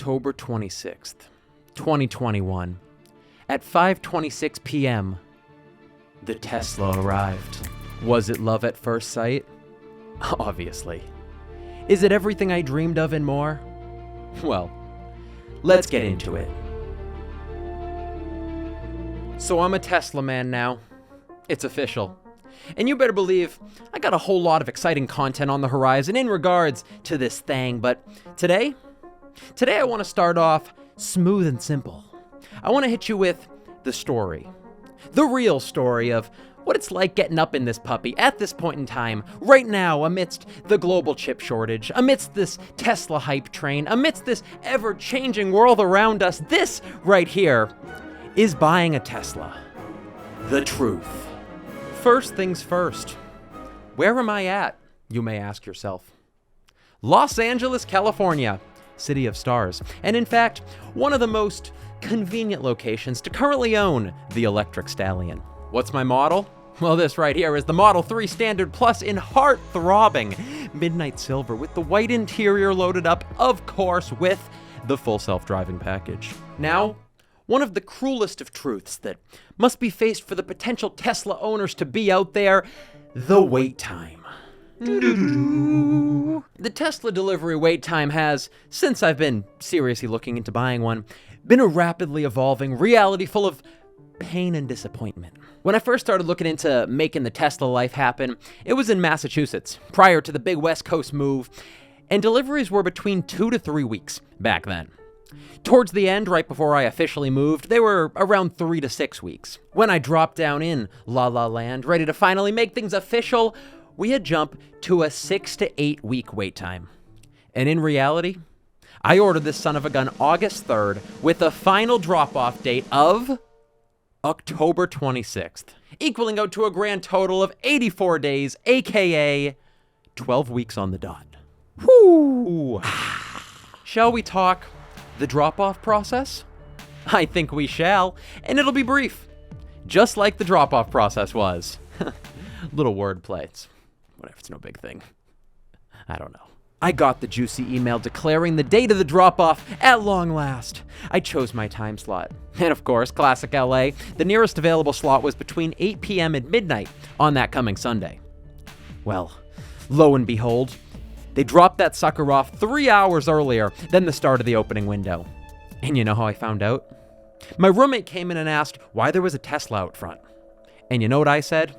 October 26th, 2021. At 5:26 p.m., the Tesla arrived. Was it love at first sight? Obviously. Is it everything I dreamed of and more? Well, let's get into it. So I'm a Tesla man now. It's official. And you better believe I got a whole lot of exciting content on the horizon in regards to this thing, but today I want to start off smooth and simple. I want to hit you with the story. The real story of what it's like getting up in this puppy at this point in time, right now, amidst the global chip shortage, amidst this Tesla hype train, amidst this ever-changing world around us. This right here is buying a Tesla. The truth. First things first. Where am I at, you may ask yourself? Los Angeles, California, city of stars, and in fact, one of the most convenient locations to currently own the electric stallion. What's my model? Well, this right here is the Model 3 Standard Plus in heart-throbbing midnight silver with the white interior loaded up, of course, with the full self-driving package. Now, one of the cruelest of truths that must be faced for the potential Tesla owners to be out there, the wait time. The Tesla delivery wait time has, since I've been seriously looking into buying one, been a rapidly evolving reality full of pain and disappointment. When I first started looking into making the Tesla life happen, it was in Massachusetts, prior to the big West Coast move, and deliveries were between 2 to 3 weeks back then. Towards the end, right before I officially moved, they were around 3 to 6 weeks. When I dropped down in La La Land, ready to finally make things official, we had jumped to a 6 to 8 week wait time. And in reality, I ordered this son of a gun August 3rd with a final drop-off date of October 26th, equaling out to a grand total of 84 days, aka 12 weeks on the dot. Whoo! Shall we talk the drop-off process? I think we shall, and it'll be brief, just like the drop-off process was. Little wordplay, it's whatever, it's no big thing. I don't know. I got the juicy email declaring the date of the drop-off at long last. I chose my time slot. And of course, classic LA, the nearest available slot was between 8 p.m. and midnight on that coming Sunday. Well, lo and behold, they dropped that sucker off 3 hours earlier than the start of the opening window. And you know how I found out? My roommate came in and asked why there was a Tesla out front. And you know what I said?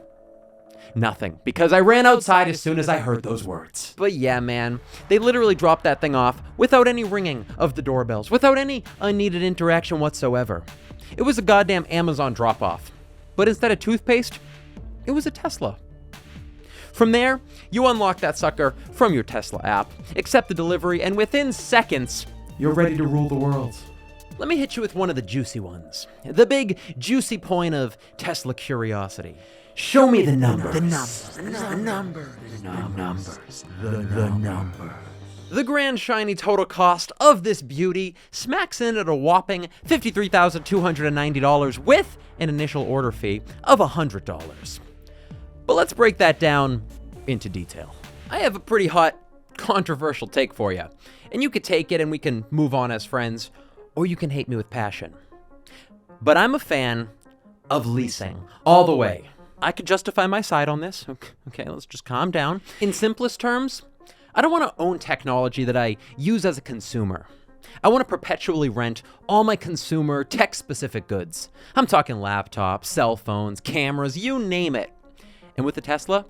Nothing, because I ran outside as soon as I heard those words. But yeah, man, they literally dropped that thing off without any ringing of the doorbells, without any unneeded interaction whatsoever. It was a goddamn Amazon drop-off. But instead of toothpaste, it was a Tesla. From there, you unlock that sucker from your Tesla app, accept the delivery, and within seconds, you're ready to rule the world. Let me hit you with one of the juicy ones. The big, juicy point of Tesla curiosity. Show me the numbers. The numbers. The grand shiny total cost of this beauty smacks in at a whopping $53,290 with an initial order fee of $100. But let's break that down into detail. I have a pretty hot, controversial take for you, and you could take it and we can move on as friends, or you can hate me with passion. But I'm a fan of leasing all the way. I could justify my side on this. Okay, let's just calm down. In simplest terms, I don't want to own technology that I use as a consumer. I want to perpetually rent all my consumer tech-specific goods. I'm talking laptops, cell phones, cameras, you name it. And with the Tesla,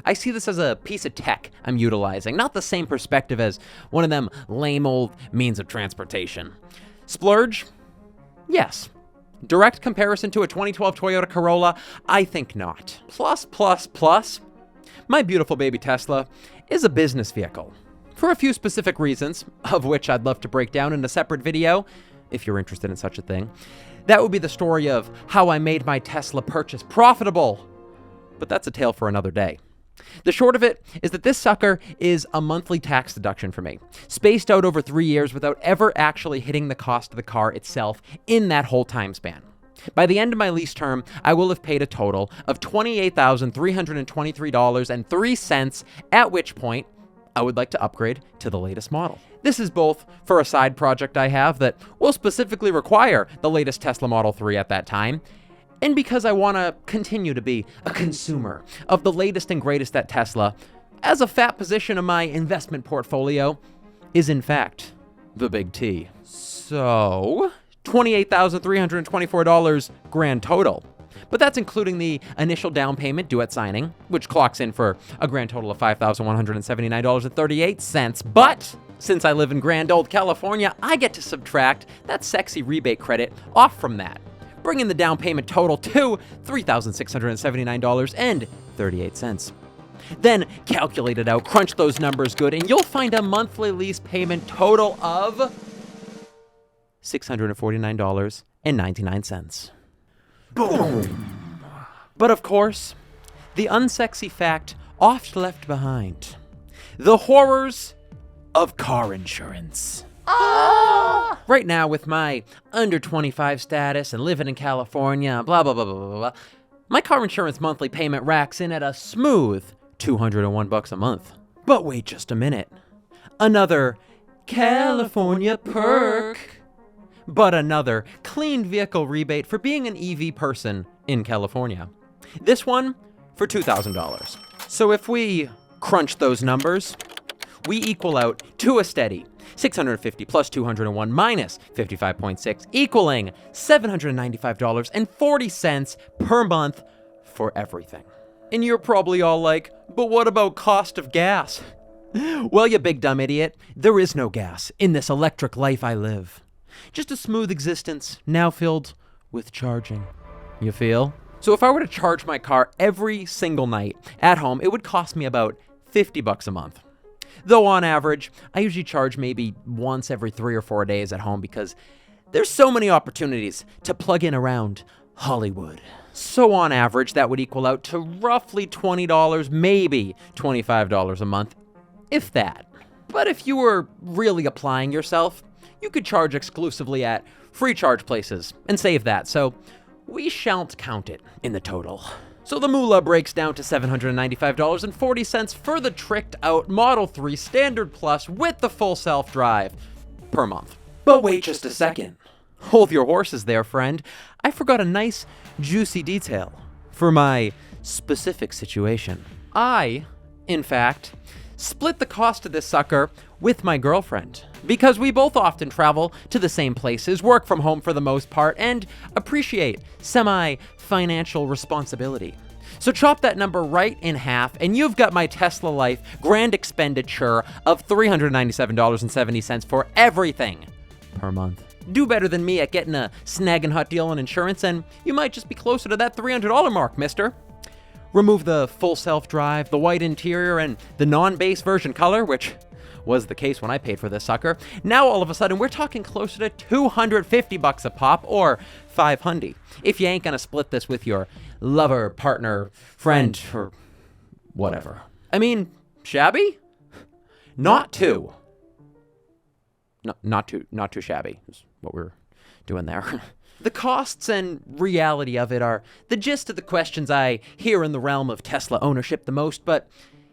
I see this as a piece of tech I'm utilizing, not the same perspective as one of them lame old means of transportation. Splurge? Yes. Direct comparison to a 2012 Toyota Corolla? I think not. Plus, my beautiful baby Tesla is a business vehicle. For a few specific reasons, of which I'd love to break down in a separate video, if you're interested in such a thing. That would be the story of how I made my Tesla purchase profitable. But that's a tale for another day. The short of it is that this sucker is a monthly tax deduction for me, spaced out over 3 years without ever actually hitting the cost of the car itself in that whole time span. By the end of my lease term, I will have paid a total of $28,323.03, at which point I would like to upgrade to the latest model. This is both for a side project I have that will specifically require the latest Tesla Model 3 at that time, and because I want to continue to be a consumer of the latest and greatest at Tesla, as a fat position of my investment portfolio is in fact the big T. So, $28,324 grand total. But that's including the initial down payment due at signing, which clocks in for a grand total of $5,179.38. But since I live in grand old California, I get to subtract that sexy rebate credit off from that, bringing the down payment total to $3,679.38. Then calculate it out, crunch those numbers good, and you'll find a monthly lease payment total of $649.99. Boom! But of course, the unsexy fact oft left behind. The horrors of car insurance. Right now, with my under 25 status and living in California, blah, blah, blah, blah, blah, blah, my car insurance monthly payment racks in at a smooth $201 a month. But wait just a minute. Another California perk. But another clean vehicle rebate for being an EV person in California. This one for $2,000. So if we crunch those numbers, we equal out to a steady 650 plus 201 minus 55.6, equaling $795.40 per month for everything. And you're probably all like, but what about cost of gas? Well, you big dumb idiot, there is no gas in this electric life I live. Just a smooth existence, now filled with charging. You feel? So if I were to charge my car every single night at home, it would cost me about $50 a month. Though on average, I usually charge maybe once every 3 or 4 days at home because there's so many opportunities to plug in around Hollywood. So on average, that would equal out to roughly $20, maybe $25 a month, if that. But if you were really applying yourself, you could charge exclusively at free charge places and save that, so we shan't count it in the total. So the moolah breaks down to $795.40 for the tricked out Model 3 Standard Plus with the full self-drive per month. But wait just a second. Hold your horses there, friend. I forgot a nice, juicy detail for my specific situation. I, in fact, split the cost of this sucker with my girlfriend because we both often travel to the same places, work from home for the most part, and appreciate semi-financial responsibility. So chop that number right in half, and you've got my Tesla Life grand expenditure of $397.70 for everything per month. Do better than me at getting a snagging hot deal on insurance, and you might just be closer to that $300 mark, mister. Remove the full self-drive, the white interior, and the non-base version color, which was the case when I paid for this sucker. Now all of a sudden we're talking closer to $250 a pop, or $500 if you ain't gonna split this with your lover, partner, friend, or whatever. I mean, shabby? Not too. Not too shabby is what we're doing there. The costs and reality of it are the gist of the questions I hear in the realm of Tesla ownership the most, but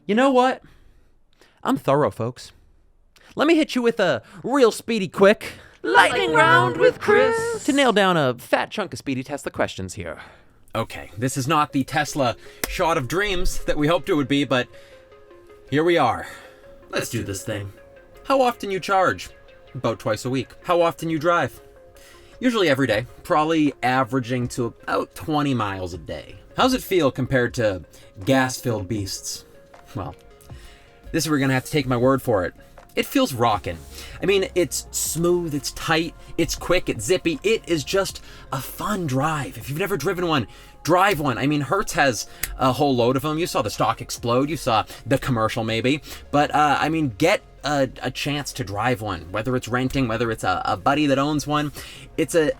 you know what? I'm thorough, folks. Let me hit you with a real speedy quick lightning round with Chris to nail down a fat chunk of speedy Tesla questions here. Okay, this is not the Tesla shot of dreams that we hoped it would be, but here we are. Let's do this thing. How often you charge? About twice a week. How often you drive? Usually every day, probably averaging to about 20 miles a day. How's it feel compared to gas-filled beasts? Well, this is where you're gonna have to take my word for it. It feels rockin'. I mean, it's smooth, it's tight, it's quick, it's zippy. It is just a fun drive. If you've never driven one, drive one. I mean, Hertz has a whole load of them. You saw the stock explode, you saw the commercial maybe, but I mean, get a chance to drive one, whether it's renting, whether it's a buddy that owns one. It's an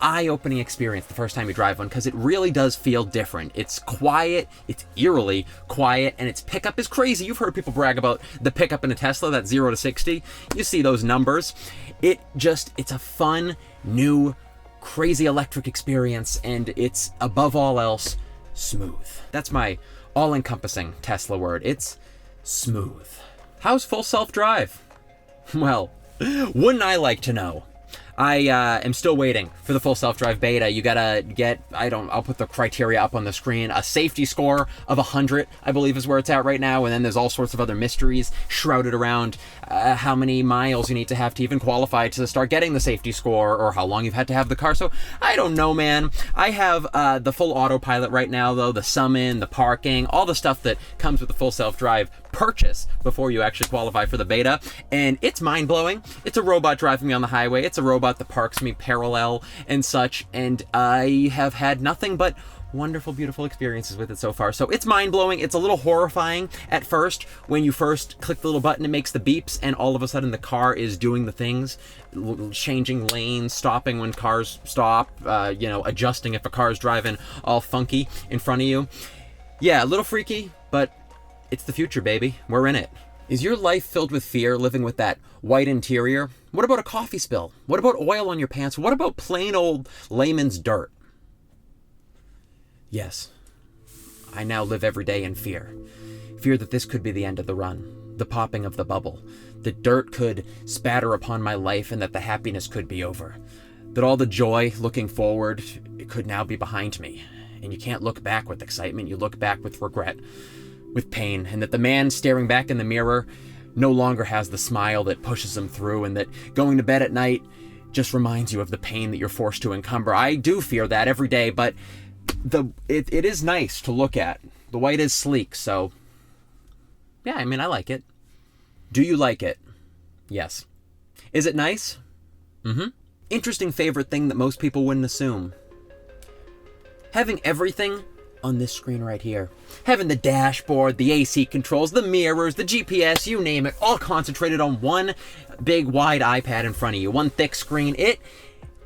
eye-opening experience the first time you drive one, because it really does feel different. It's quiet, it's eerily quiet, and its pickup is crazy. You've heard people brag about the pickup in a Tesla, that 0 to 60. You see those numbers. It's a fun, new, crazy electric experience, and it's, above all else, smooth. That's my all-encompassing Tesla word. It's smooth. How's full self-drive? Well, wouldn't I like to know? I am still waiting for the full self-drive beta. You gotta get, I'll put the criteria up on the screen. A safety score of 100, I believe is where it's at right now. And then there's all sorts of other mysteries shrouded around how many miles you need to have to even qualify to start getting the safety score, or how long you've had to have the car. So I don't know, man. I have the full autopilot right now, though. The summon, the parking, all the stuff that comes with the full self-drive purchase before you actually qualify for the beta. And it's mind-blowing. It's a robot driving me on the highway. It's a robot that parks me parallel and such, and I have had nothing but wonderful, beautiful experiences with it so far. So it's mind-blowing. It's a little horrifying at first when you first click the little button. It makes the beeps, and all of a sudden the car is doing the things, changing lanes, stopping when cars stop, adjusting if a car is driving all funky in front of you. Yeah, a little freaky, but it's the future, baby. We're in it. Is your life filled with fear, living with that white interior? What about a coffee spill? What about oil on your pants? What about plain old layman's dirt? Yes, I now live every day in fear. Fear that this could be the end of the run, the popping of the bubble. The dirt could spatter upon my life, and that the happiness could be over. That all the joy looking forward, it could now be behind me. And you can't look back with excitement, you look back with regret, with pain, and that the man staring back in the mirror no longer has the smile that pushes him through, and that going to bed at night just reminds you of the pain that you're forced to encumber. I do fear that every day, but it is nice to look at. The white is sleek, so yeah, I mean, I like it. Do you like it? Yes. Is it nice? Mm-hmm. Interesting favorite thing that most people wouldn't assume. Having everything on this screen right here. Having the dashboard, the AC controls, the mirrors, the GPS, you name it, all concentrated on one big wide iPad in front of you, one thick screen. It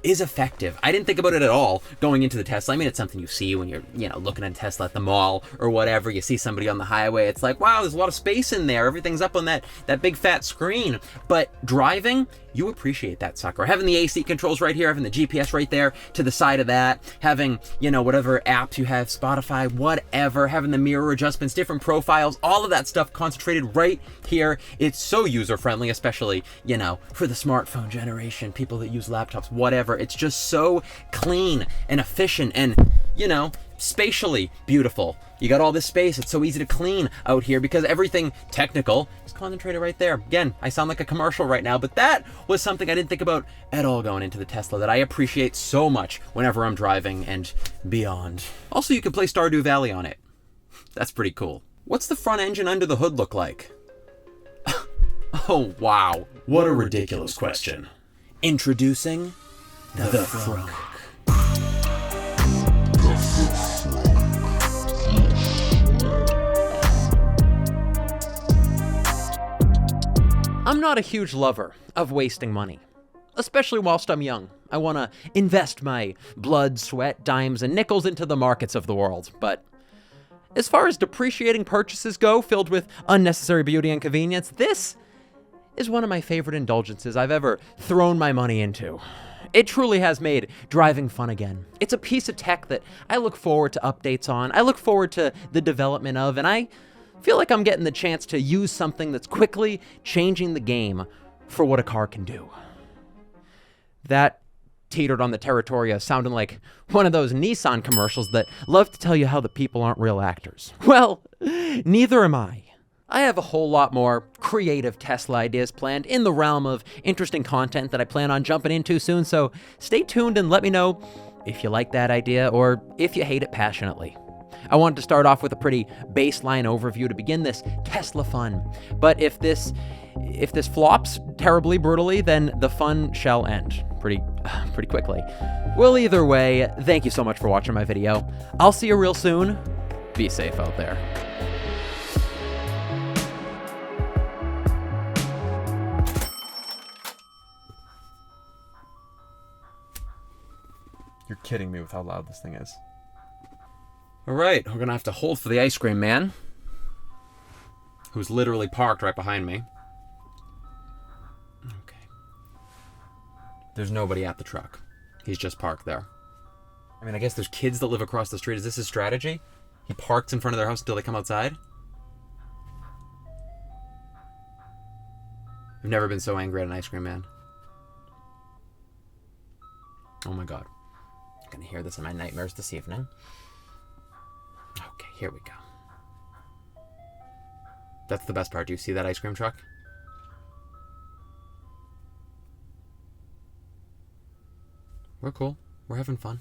is effective. I didn't think about it at all going into the Tesla. I mean, it's something you see when you're, looking at a Tesla at the mall or whatever. You see somebody on the highway. It's like, wow, there's a lot of space in there. Everything's up on that big fat screen. But driving, you appreciate that sucker. Having the AC controls right here, having the GPS right there to the side of that, having, whatever apps you have, Spotify, whatever, having the mirror adjustments, different profiles, all of that stuff concentrated right here. It's so user-friendly, especially, for the smartphone generation, people that use laptops, whatever. It's just so clean and efficient and, spatially beautiful. You got all this space. It's so easy to clean out here because everything technical is concentrated right there. Again, I sound like a commercial right now, but that was something I didn't think about at all going into the Tesla that I appreciate so much whenever I'm driving and beyond. Also, you can play Stardew Valley on it. That's pretty cool. What's the front engine under the hood look like? Oh, wow. What a ridiculous question. Introducing the frunk. I'm not a huge lover of wasting money, especially whilst I'm young. I want to invest my blood, sweat, dimes, and nickels into the markets of the world. But as far as depreciating purchases go, filled with unnecessary beauty and convenience, this is one of my favorite indulgences I've ever thrown my money into. It truly has made driving fun again. It's a piece of tech that I look forward to updates on. I look forward to the development of, and I feel like I'm getting the chance to use something that's quickly changing the game for what a car can do. That teetered on the territory of sounding like one of those Nissan commercials that love to tell you how the people aren't real actors. Well, neither am I. I have a whole lot more creative Tesla ideas planned in the realm of interesting content that I plan on jumping into soon, so stay tuned and let me know if you like that idea or if you hate it passionately. I wanted to start off with a pretty baseline overview to begin this Tesla fun, but if this flops terribly brutally, then the fun shall end pretty quickly. Well, either way, thank you so much for watching my video. I'll see you real soon. Be safe out there. You're kidding me with how loud this thing is. All right, we're gonna have to hold for the ice cream man, who's literally parked right behind me. Okay. There's nobody at the truck. He's just parked there. I mean, I guess there's kids that live across the street. Is this his strategy? He parks in front of their house until they come outside? I've never been so angry at an ice cream man. Oh my god. I'm gonna hear this in my nightmares this evening. Okay, here we go. That's the best part. Do you see that ice cream truck? We're cool. We're having fun.